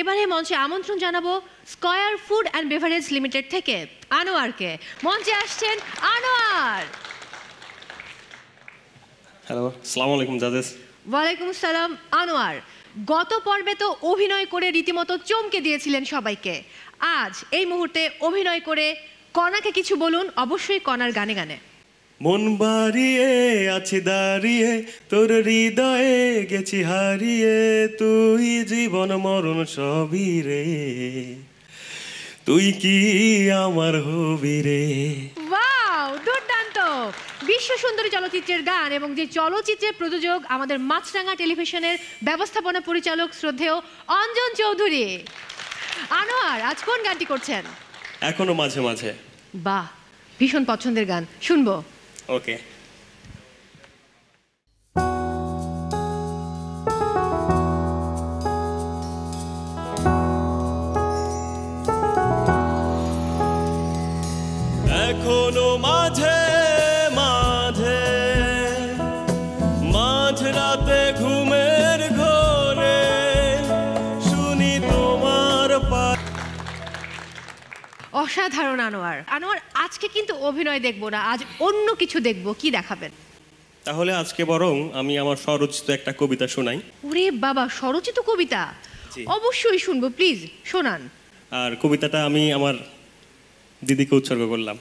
এবারে মঞ্চে আমন্ত্রণ জানাবো square food and beverage limited থেকে আনোয়ারকে। মঞ্চে আসছেন আনোয়ার। হ্যালো, আসসালামু আলাইকুম জাজেস। ওয়ালাইকুম আসসালাম। আনোয়ার, গত পর্বে তো অভিনয় করে রীতিমতো চমকে দিয়েছিলেন সবাইকে। আজ এই মুহূর্তে অভিনয় করে কণাকে কিছু বলুন, অবশ্যই কণার গানে গানে। মন বাড়িয়ে আছি দাঁড়িয়ে, তোর হৃদয়ে গেছি হারিয়ে, তুই জীবন মরণ সবই রে, তুই কি আমার হবি রে। ওয়াও, দুর্দান্ত! বিশ্ব সুন্দরী চলচ্চিত্রের গান এবং যে চলচ্চিত্রের প্রযোজক আমাদের মাছরাঙা টেলিভিশনের ব্যবস্থাপনা পরিচালক শ্রদ্ধেয় অঞ্জন চৌধুরী। আনোয়ার, আজ কোন গানটি করছেন? এখনো মাঝে মাঝে। বাহ, ভীষণ পছন্দের গান, শুনবো। ওকে। এখনো মাঝে মাঝে মাঝরাতে ঘুমের ঘোরে শুনি তোমার অসাধারণ আনোয়ার। আনোয়ার, আজকে কিন্তু অভিনয় দেখবো না, আজ অন্য কিছু দেখবো। কি দেখাবেন? তাহলে আজকে বরং আমি আমার স্বরচিত একটা কবিতা শোনাই। ওরে বাবা, স্বরচিত কবিতা? অবশ্যই শুনবো, প্লিজ শোনান। আর কবিতাটা আমি আমার দিদিকে উৎসর্গ করলাম।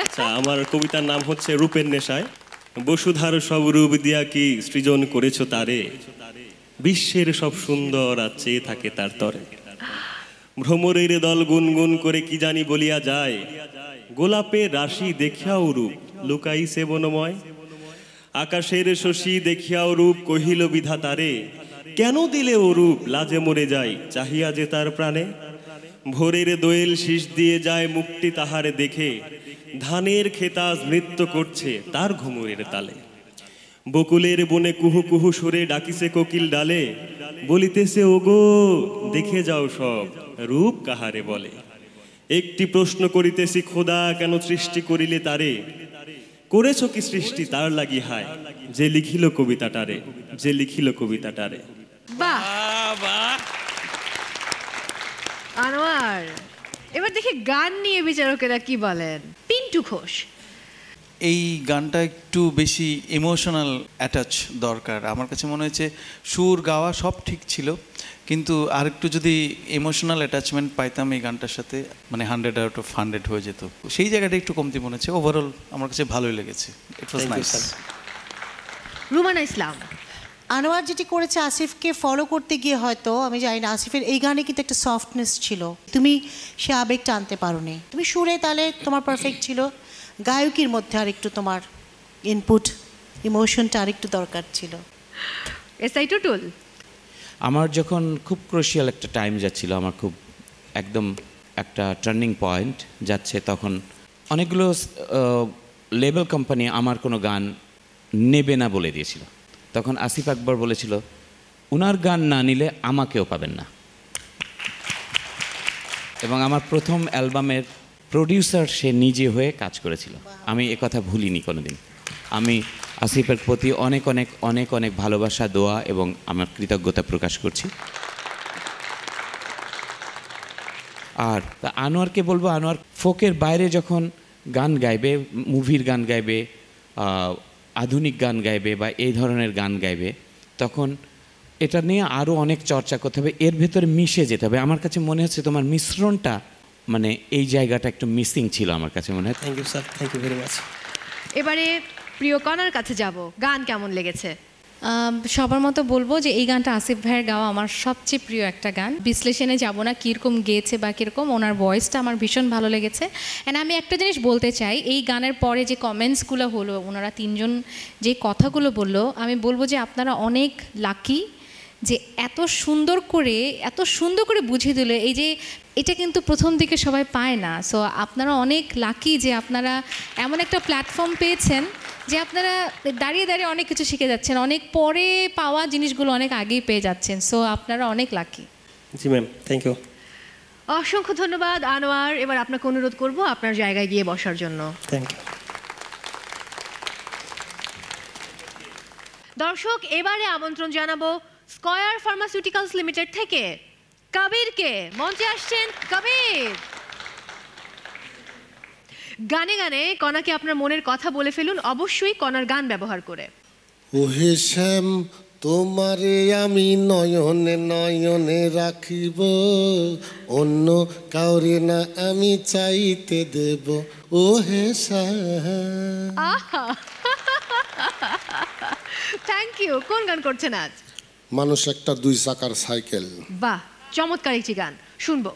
আচ্ছা, আমার কবিতার নাম হচ্ছে রূপের নেশায়। বসুধার সব রূপ দিয়া কি সৃজন করেছো তারে, বিশ্বের সব সুন্দর আর চেয়ে থাকে তার তরে। ভ্রমরের দল গুনগুন করে কি জানি বলিয়া যায়, গোলাপের রাশি দেখিয়াও রূপ লুকাইছে বনময়। আকাশের শশী দেখিয়াও রূপ কহিল বিধাতারে, কেন দিলে ও রূপ লাজে মরে যায় চাহিয়া যে তার প্রাণে। ভোরের দোয়েল শীষ দিয়ে যায় মুক্তি তাহারে দেখে, ধানের খেতাজ নৃত্য করছে তার ঘুমুরের তালে। বকুলের বনে কুহু কুহু সুরে ডাকিছে কোকিল ডালে, বলিতেছে ওগো দেখে যাও সব রূপ কাহারে বলে। একটি প্রশ্ন করিতেছি খোদা কেন সৃষ্টি করিলে তারে, করেছ কি সৃষ্টি তার লাগি হায় যে লিখিল কবিতাটারে, যে লিখিল কবিতাটারে। বাহ বাহ আনোয়ার, এবার দেখি গান নিয়ে বিচারকেরা কি বলেন। পিন্টু ঘোষ, এই গানটা একটু বেশি ইমোশনাল অ্যাটাচ দরকার। আমার কাছে মনে হয়েছে সুর গাওয়া সব ঠিক ছিল, কিন্তু আর একটু যদি ইমোশনাল অ্যাটাচমেন্ট পাইতাম এই গানটার সাথে, মানে 100 আউট অফ 100 হয়ে যেত। সেই জায়গাটা একটু কমতি মনে হচ্ছে। ওভারঅল আমার কাছে ভালোই লেগেছে। ইট ওয়াজ নাইস। রুমানা ইসলাম, আনোয়ার যেটি করেছে আসিফকে ফলো করতে গিয়ে হয়তো, আমি জানি না, আসিফের এই গানে কিন্তু একটা সফটনেস ছিল, তুমি সে আবেগটা আনতে পারোনি। তুমি সুরে তালে তোমার পারফেক্ট ছিল, গায়কির মধ্যে আর একটু তোমার ইনপুট ইমোশনটা আর একটু দরকার ছিল। এসআই টুটুল, আমার যখন খুব ক্রুশিয়াল একটা টাইম যাচ্ছিল, আমার খুব একদম একটা টার্নিং পয়েন্ট যাচ্ছে, তখন অনেকগুলো লেবেল কোম্পানি আমার কোনো গান নেবে না বলে দিয়েছিল। তখন আসিফ আকবর বলেছিল উনার গান না নিলে আমাকেও পাবেন না। এবং আমার প্রথম অ্যালবামের প্রডিউসার সে নিজে হয়ে কাজ করেছিল। আমি একথা ভুলিনি কোনোদিন। আমি আসিফের প্রতি অনেক অনেক অনেক অনেক ভালোবাসা, দোয়া এবং আমার কৃতজ্ঞতা প্রকাশ করছি। আর আনোয়ারকে বলবো, আনোয়ার ফোকের বাইরে যখন গান গাইবে, মুভির গান গাইবে, আধুনিক গান গাইবে বা এই ধরনের গান গাইবে, তখন এটা নিয়ে আরও অনেক চর্চা করতে হবে, এর ভেতরে মিশে যেতে হবে। আমার কাছে মনে হচ্ছে তোমার মিশ্রণটা, মানে এই জায়গাটা একটু মিসিং ছিল আমার কাছে মনে হয়। Thank you sir, thank you very much. এবারে প্রিয় কণার কাছে যাব, গান কেমন লেগেছে? সবার মতো বলবো যে এই গানটা আসিফ ভাইয়ের গাওয়া আমার সবচেয়ে প্রিয় একটা গান। বিশ্লেষণে যাব না কীরকম গেয়েছে বা কীরকম, ওনার ভয়েসটা আমার ভীষণ ভালো লেগেছে। অ্যান্ড আমি একটা জিনিস বলতে চাই, এই গানের পরে যে কমেন্টসগুলো হলো, ওনারা তিনজন যে কথাগুলো বললো, আমি বলবো যে আপনারা অনেক লাকি যে এত সুন্দর করে বুঝিয়ে দিল। এই যে এটা কিন্তু প্রথম দিকে সবাই পায় না। সো আপনারা অনেক লাকি যে আপনারা এমন একটা প্ল্যাটফর্ম পেয়েছেন যে আপনারা দাঁড়িয়ে দাঁড়িয়ে অনেক কিছু শিখে যাচ্ছেন, অনেক পরে পাওয়া জিনিসগুলো অনেক আগেই পেয়ে যাচ্ছেন। সো আপনারা অনেক lucky. Ji ma'am, thank you. অসংখ্য ধন্যবাদ আনোয়ার। এবার আপনাকে অনুরোধ করব আপনার জায়গায় গিয়ে বসার জন্য। Thank you. দর্শক, এবারে আমন্ত্রণ জানাবো স্কয়ার ফার্মাসিউটিক্যালস লিমিটেড থেকে কবিরকে। মঞ্চে আসছেন কবির। গানে গানে কণাকে আপনার মনের কথা বলে ফেলুন, অবশ্যই কণার গান ব্যবহার করে। ওহে শ্যাম তোমারে আমি নয়নে নয়নে রাখিব, অন্য কাউরে না আমি চাইতে দেব। ওহে শ্যাম। আহা, থ্যাংক ইউ। কোন গান করছেন আজ? মানুষ একটা 2 চাকার সাইকেল। বাহ, চমৎকার একটি গান, শুনবো।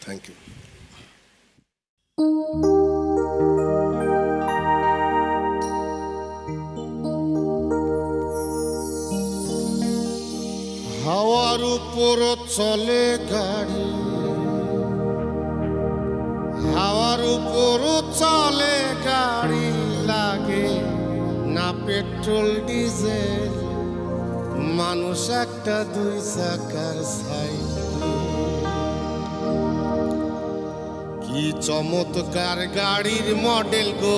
Thank you. হাওয়ার উপর চলে গাড়ি, হাওয়ার উপর চলে গাড়ি, লাগে না পেট্রোল ডিজেল, মানুষ একটা 2 চাকার সাইকেল। কি চমৎকার গাড়ির মডেল গো,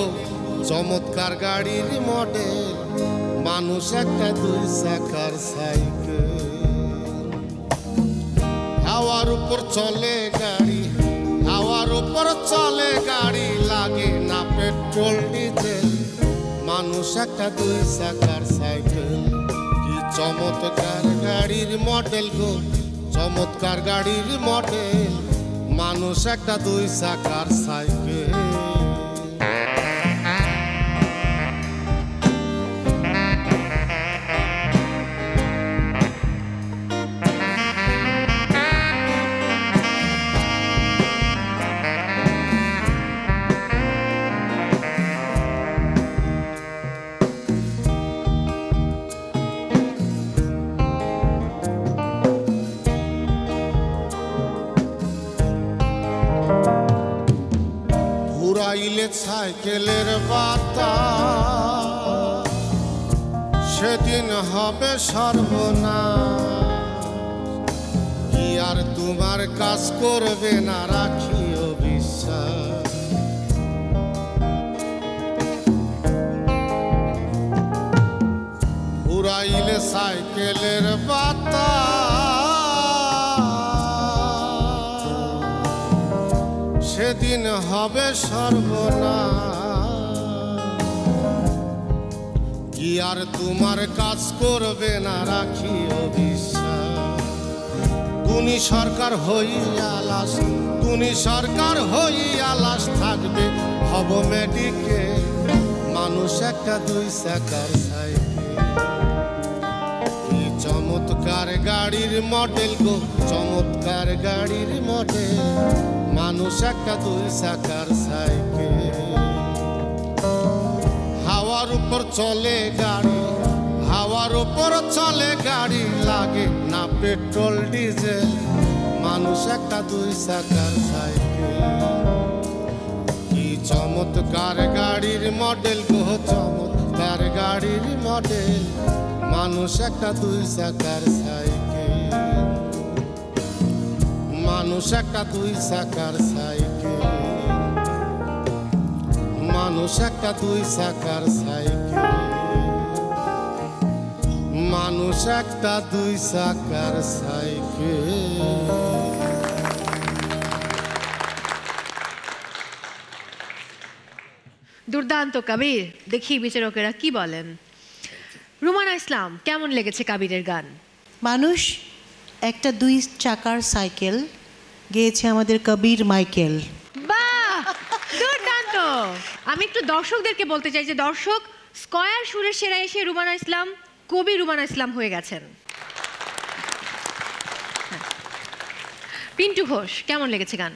চমৎকার গাড়ির মডেল, মানুষ একটা 2 চাকার সাইকেল। হাওয়ার উপর চলে গাড়ি, হাওয়ার উপর চলে গাড়ি, লাগে না পেট্রোল ডিজেল, মানুষ একটা 2 চাকার সাইকেল। কি চমৎকার গাড়ির মডেল গো, চমৎকার গাড়ির মডেল, মানুষ একটা 2 চাকার সাইকেল। ঘুরাইলে সাইকেলের বাতাস, সেদিন হবে সর্বনাশ। কি আর তোমার কাজ করবে না, রাখিও বিশ্বাস। ঘুরাইলে সাইকেলের বাতাস, সেদিন হবে সর্বনাশ। কি আর তোমার কাজ করবে না, রাখিও বিশ্বাস। গুণী সরকার হইয়া লাশ, গুণী সরকার হইয়া লাশ, থাকবে হব মেডিকেল, মানুষ একটা 2 চাকার সাইকেল। কি চমৎকার গাড়ির মডেল গো, চমৎকার গাড়ির মডেল, মানুষ একটা 2 চাকার সাইকেল। হাওয়ার উপর চলে গাড়ি, হাওয়ার উপর চলে গাড়ি, লাগে না পেট্রোল ডিজেল, মানুষ একটা 2 চাকার সাইকেল। কি চমৎকার গাড়ির মডেল গো, চমৎকার গাড়ির মডেল, মানুষ একটা 2 চাকার সাইকেল। মানুষ একটা 2 চাকার সাইকেল, মানুষ একটা 2 চাকার সাইকেল, মানুষ একটা 2 চাকার সাইকেল। দুর্দান্ত কবির, দেখি বিচারকেরা কি বলেন। রুমানা ইসলাম, কেমন লেগেছে কবিরের গান? মানুষ একটা 2 চাকার সাইকেল গেয়েছে আমাদের কবির মাইকেল। বাহ, দুর্দান্ত। আমি একটু দর্শকদেরকে বলতে চাই যে দর্শক স্কয়ার সুরের সেরা এসে রুমানা ইসলাম কবি রুমানা ইসলাম হয়ে গেছেন। পিন্টু ঘোষ, কেমন লেগেছে গান?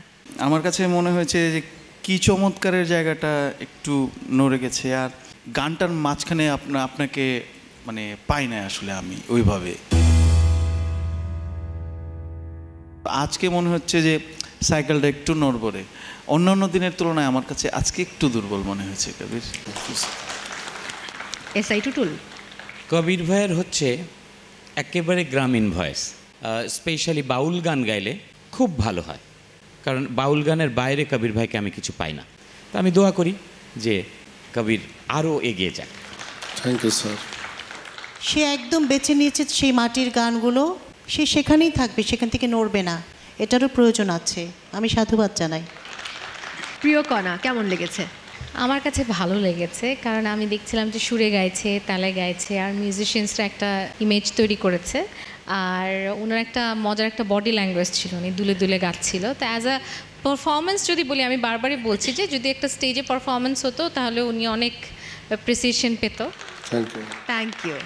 আমার কাছে মনে হয়েছে যে কি চমৎকারের জায়গাটা একটু নড়ে গেছে, আর গানটার মাঝখানে আপনাকে মানে পাই না আসলে আমি ওইভাবে। আজকে মনে হচ্ছে যে সাইকেলটা একটু নড়বড়ে, অন্যান্য দিনের তুলনায় আমার কাছে আজকে একটু দুর্বল মনে হয়েছে কবির। এসআই টুটুল, কবির ভাইয়ের হচ্ছে একেবারে গ্রামীণ ভয়েস, স্পেশালি বাউল গান গাইলে খুব ভালো হয়, কারণ বাউল গানের বাইরে কবির ভাইকে আমি কিছু পাই না। তো আমি দোয়া করি যে কবির আরও এগিয়ে যাক। Thank you sir. সে একদম বেছে নিয়েছে সেই মাটির গানগুলো, সে সেখানেই থাকবে, সেখান থেকে নড়বে না, এটারও প্রয়োজন আছে। আমি সাধুবাদ জানাই। প্রিয় কণা, কেমন লেগেছে? আমার কাছে ভালো লেগেছে, কারণ আমি দেখছিলাম যে সুরে গাইছে, তালে গাইছে, আর মিউজিশিয়ানসরা একটা ইমেজ তৈরি করেছে, আর ওনার একটা মজার একটা বডি ল্যাঙ্গুয়েজ ছিল, উনি দুলে দুলে গাচ্ছিল। তো অ্যাজ আ পারফরমেন্স যদি বলি, আমি বারবারই বলছি যে যদি একটা স্টেজে পারফরমেন্স হতো তাহলে উনি অনেক অ্যাপ্রিসিয়েশন পেত। Thank you. Thank you.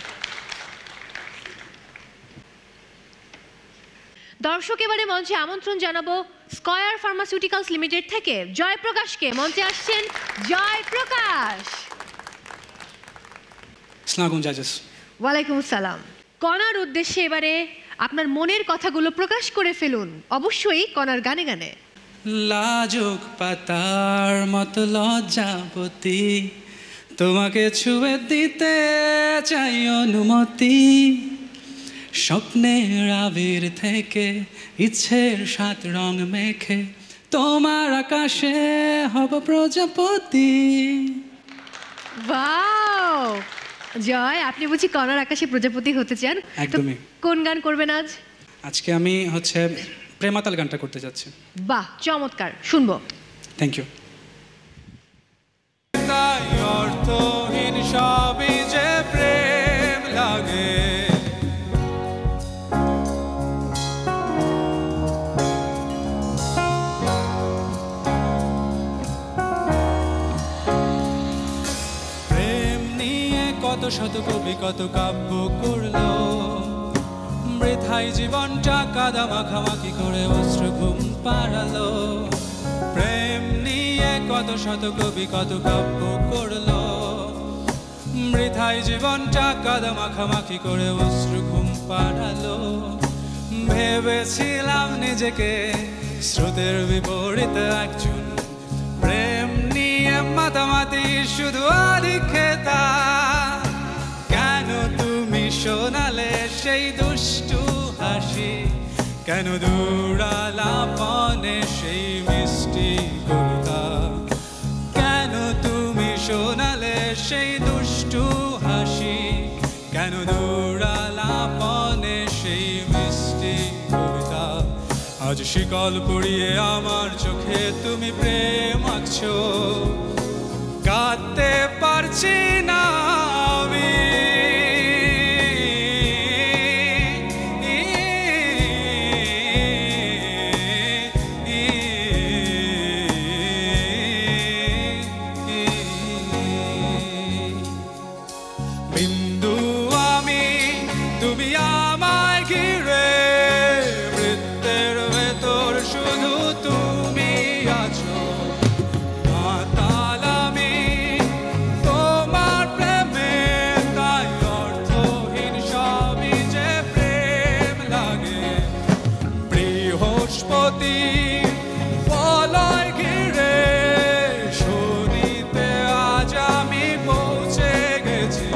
দর্শক, এবারে মঞ্চে আমন্ত্রণ জানাবো স্কয়ার ফার্মাসিউটিক্যালস লিমিটেড থেকে জয়প্রকাশকে। মঞ্চে আসছেন জয়প্রকাশ। আসসালামু আলাইকুম জাজেস। ওয়ালাইকুম আসসালাম। কণার উদ্দেশ্যে এবারে আপনার মনের কথাগুলো প্রকাশ করে ফেলুন, অবশ্যই কণার গানে গানে। লাজুক পাতার মতো লজ্জাবতী, তোমাকে ছুঁয়ে দিতে চাই অনুমতি। স্বপ্নের আবির থেকে ইচ্ছের 7 রং মেখে তোমার আকাশে হব প্রজাপতি। ওয়াও জয়, আপনি বুঝি কণার আকাশে প্রজাপতি হতে চান? একদমই। কোন গান করবেন আজ? আজকে আমি প্রেমাতাল গানটা করতে যাচ্ছি। বাহ, চমৎকার, শুনবো। Thank you. তাই অর্থহীন সবই যে প্রেম লাগে, প্রেম নিয়ে কত শত কবি কত কাব্য করলো, বৃথাই জীবনটা কাদা মাখামাখি করে অশ্রু ঘুম পাড়ালো। প্রেম নিয়ে কত শত কবি কত কাব্য করলো, বৃথাই জীবনটা কাদা মাখামাখি করে অশ্রু ঘুম পাড়ালো। ভেবেছিলাম নিজেকে স্রোতের বিপরীত একজন, প্রেম নিয়ে মাতামাতি শুধু আদিক্ষেতা। কেন তুমি শোনালে সেই দুষ্টু হাসি, কেন দূরালাপনে সেই মিষ্টি কবিতা, কেন তুমি শোনালে সেই দুষ্টু হাসি, কেন দূরালাপনে সেই মিষ্টি কবিতা। আজ শিকল পড়িয়ে আমার চোখে তুমি প্রেম আঁকছো, কাঁদতে পারছি না আমি। বিন্দু আমি, তুমি আমায় ঘিরে, বৃত্তের ভেতর শুধু তুমি আছো। মাতাল আমি তোমার প্রেমে, তাই অর্থহীন সবই যে প্রেম লাগে। বৃহস্পতি বলয় ঘিরে শনিতে আজ আমি পৌঁছে গেছি।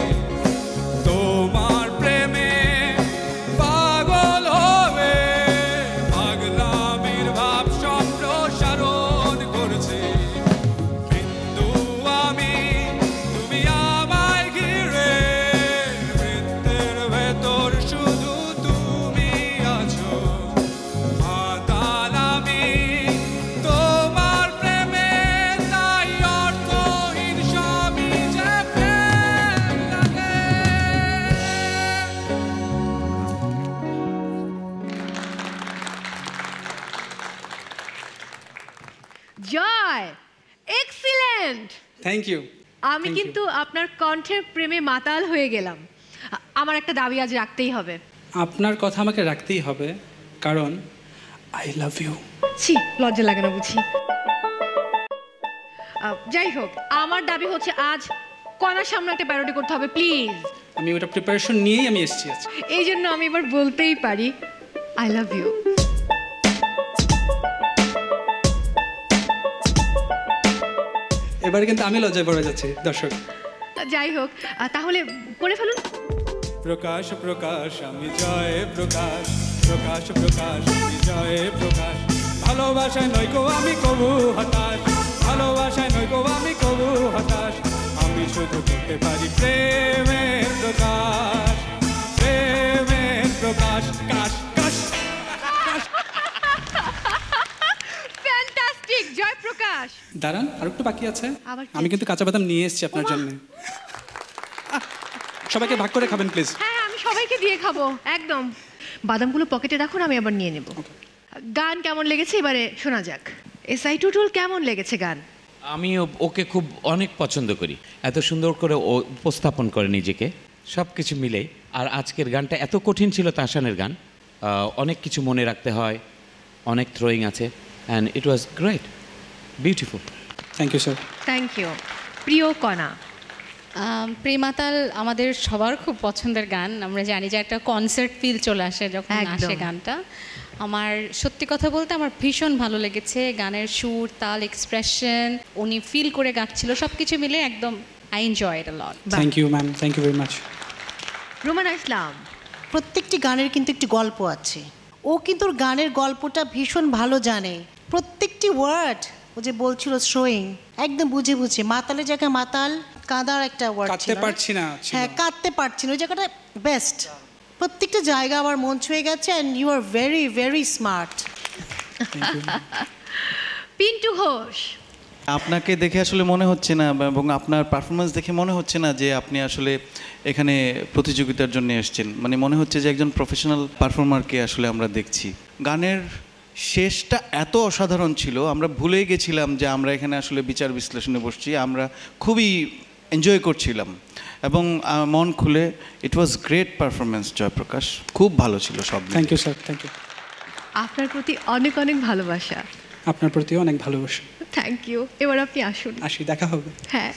তোমার প্রেমে পাগল হবে, পাগলামির ভাব সম্প্রসারণ করছে। বিন্দু আমি, তুমি আমায় ঘিরে, বৃত্তের ভেতর শুধু তুমি আছো। মাতাল আমি তোমার প্রেমে, তাই অর্থহীন সবই যে প্রেম লাগে। জয়, এক্সিলেন্ট। Thank you. আমি কিন্তু আপনার কণ্ঠের প্রেমে মাতাল হয়ে গেলাম। আমার একটা দাবি আজ রাখতেই হবে। আপনার কথা আমাকে রাখতেই হবে, কারণ আই লাভ ইউ। ছি, লজ্জা লাগে না বুঝি? যাই হোক, আমার দাবি হচ্ছে আজ কণার সামনে একটা প্যারোডি করতে হবে, প্লিজ। আমি ওটা প্রিপারেশন নিয়েই আমি এসেছি আজকে। এই জন্য আমি এবার বলতেই পারি, আই লাভ ইউ। এবারে কিন্তু আমি লজ্জায় পড়ে যাচ্ছি দর্শক। যাই হোক, তাহলে করে ফেলুন। প্রকাশ প্রকাশ আমি জয় প্রকাশ, প্রকাশ প্রকাশ আমি জয় প্রকাশ। ভালোবাসায় নয় গো আমি কবু হতাশ, ভালোবাসায় নয় গো আমি কবু হতাশ। আমি শুধু করতে পারি প্রেমের প্রকাশ, প্রেমের প্রকাশ। কাশ দাঁড়ান আর একটু বাকি আছে। আবার কি আমি কিন্তু কাঁচা বাদাম নিয়ে এসেছি আপনার জন্য। সবাইকে ভাগ করে খাবেন প্লিজ। হ্যাঁ আমি সবাইকে দিয়ে খাবো একদম। বাদামগুলো পকেটে রাখুন, আমি আবার নিয়ে নেব। গান কেমন লেগেছে এবারে শোনা যাক। এসআই টুটুল কেমন লেগেছে গান? আমি ওকে খুব অনেক পছন্দ করি, এত সুন্দর করে ও উপস্থাপন করে নিজেকে, সব কিছু মিলেই। আর আজকের গানটা এত কঠিন ছিল তাহসানের গান, অনেক কিছু মনে রাখতে হয়, অনেক থ্রোয়িং আছে, and it was great, beautiful. Thank you sir. Thank you. প্রিয় কণা, প্রেমাতাল আমাদের সবার খুব পছন্দের গান। আমরা জানি যে একটা কনসার্ট ফিল চলে আসে যখন একদম। আসে গানটা। আমার সত্যি কথা বলতে আমার ভীষণ ভালো লেগেছে গানের সুর, তাল, এক্সপ্রেশন, উনি ফিল করে গাচ্ছিল, সব কিছু মিলে একদম I enjoy it a lot. Thank you ma'am, thank you very much. Rumana Islam, প্রত্যেকটি গানের কিন্তু একটি গল্প আছে। ও কিন্তু ওর গানের গল্পটা ভীষণ ভালো জানে। প্রত্যেকটি ওয়ার্ড ও যে বলছিল শোয়িং, একদম বুঝে বুঝে। মাতালের জায়গায় মাতাল, কাঁদার একটা ওয়ার্ড ছিল। কাঁদতে পারছি না ছিল। হ্যাঁ, কাঁদতে পারছি না, ওই জায়গাটা বেস্ট। প্রত্যেকটা জায়গা আমার মন ছুঁয়ে গেছে, and you are very very smart. Pintu Ghosh, আপনাকে দেখে আসলে মনে হচ্ছে না, এবং আপনার পারফরমেন্স দেখে মনে হচ্ছে না যে আপনি আসলে এখানে প্রতিযোগিতার জন্য এসেছেন। মানে মনে হচ্ছে যে একজন প্রফেশনাল পারফর্মারকে আসলে আমরা দেখছি। গানের শেষটা এত অসাধারণ ছিল, আমরা ভুলেই গেছিলাম যে আমরা এখানে আসলে বিচার বিশ্লেষণে বসছি। আমরা খুবই এনজয় করছিলাম এবং মন খুলে। It was great performance Joyprakash, খুব ভালো ছিল সব। Thank you sir, thank you. আপনার প্রতি অনেক অনেক ভালোবাসা। আপনার প্রতিও অনেক ভালোবাসা। Thank you. এবার আপনি আসুন। আসি, দেখা হবে। হ্যাঁ।